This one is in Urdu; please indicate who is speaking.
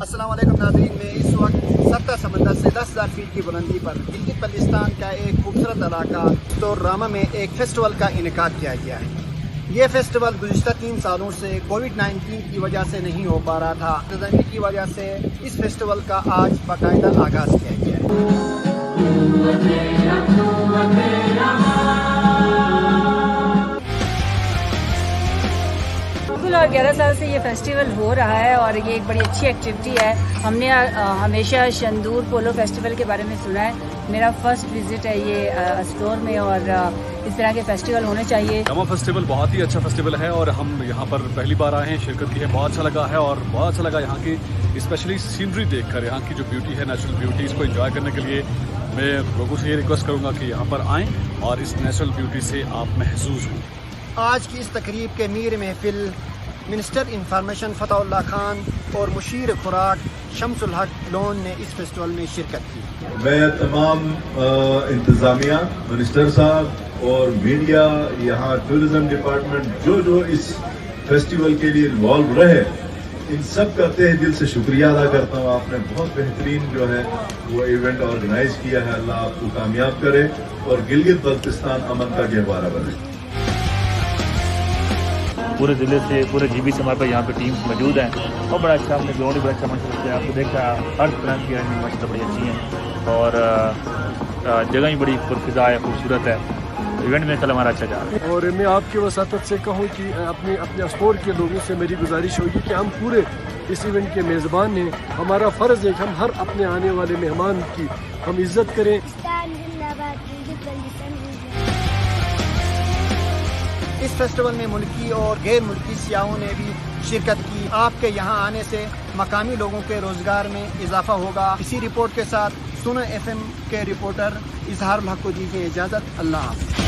Speaker 1: السلام علیکم ناظرین، میں اس وقت 7 سمندر سے 10,000 فیٹ کی بلندی پر گلگت بلتستان کا ایک خوبصورت علاقہ تو راما میں ایک فیسٹیول کا انعقاد کیا گیا ہے۔ یہ فیسٹیول گزشتہ 3 سالوں سے کووڈ-19 کی وجہ سے نہیں ہو پا رہا تھا۔ انتظامیہ کی وجہ سے اس فیسٹیول کا آج باقاعدہ آغاز کیا گیا ہے۔
Speaker 2: 11 سال سے یہ فیسٹیول ہو رہا ہے اور یہ ایک بڑی اچھی ایکٹیویٹی ہے۔ ہم نے ہمیشہ شندور پولو فیسٹیول کے بارے میں سنا ہے۔ میرا فرسٹ وزٹ ہے یہ اسٹور میں، اور اس طرح کے فیسٹیول ہونے چاہیے۔
Speaker 3: راما فیسٹیول بہت ہی اچھا فیسٹیول ہے اور ہم یہاں پر پہلی بار آئے ہیں، شرکت کی ہے، بہت اچھا لگا ہے اور بہت اچھا لگا یہاں کی اسپیشلی سینری دیکھ کر، یہاں کی جو بیوٹی ہے، نیچرل بیوٹی، اس کو انجوائے کرنے کے لیے میں لوگوں سے یہ ریکویسٹ کروں گا کہ یہاں پر آئیں اور اس نیچرل بیوٹی سے آپ محظوظ ہوں۔
Speaker 1: آج کی اس تقریب کے میر محفل منسٹر انفارمیشن فتح اللہ خان اور مشیر خوراک شمس الحق لون نے اس فیسٹیول میں شرکت کی۔
Speaker 4: میں تمام انتظامیہ، منسٹر صاحب اور میڈیا، یہاں ٹورزم ڈپارٹمنٹ جو اس فیسٹیول کے لیے انوالو رہے، ان سب کا تہ دل سے شکریہ ادا کرتا ہوں۔ آپ نے بہت بہترین جو ہے وہ ایونٹ آرگنائز کیا ہے۔ اللہ آپ کو کامیاب کرے اور گلگت بلتستان امن کا گہوارہ بنے۔
Speaker 5: پورے ضلع سے، پورے جی بی سے ہمارے پاس یہاں پہ ٹیمز موجود ہیں اور بڑا اچھا، ہم نے گراؤنڈ بھی بڑا اچھا منظر کیا ہے۔ آپ کو دیکھا ہر طرح کی ارینجمنٹ ماشاء اللہ بڑی اچھی ہیں اور جگہ بھی بڑی پرفضا ہے، خوبصورت ہے۔ ایونٹ میں کل ہمارا اچھا جا رہا ہے
Speaker 6: اور میں آپ کی وساطت سے کہوں کہ اپنے اسٹور کے لوگوں سے میری گزارش ہوگی کہ ہم پورے اس ایونٹ کے میزبان ہیں۔ ہمارا فرض ہے کہ ہم ہر اپنے آنے والے مہمان کی ہم عزت کریں۔
Speaker 1: اس فیسٹیول میں ملکی اور غیر ملکی سیاحوں نے بھی شرکت کی۔ آپ کے یہاں آنے سے مقامی لوگوں کے روزگار میں اضافہ ہوگا۔ اسی رپورٹ کے ساتھ سونا FM کے رپورٹر اظہار الحق کو دیجیے اجازت۔ اللہ حافظ۔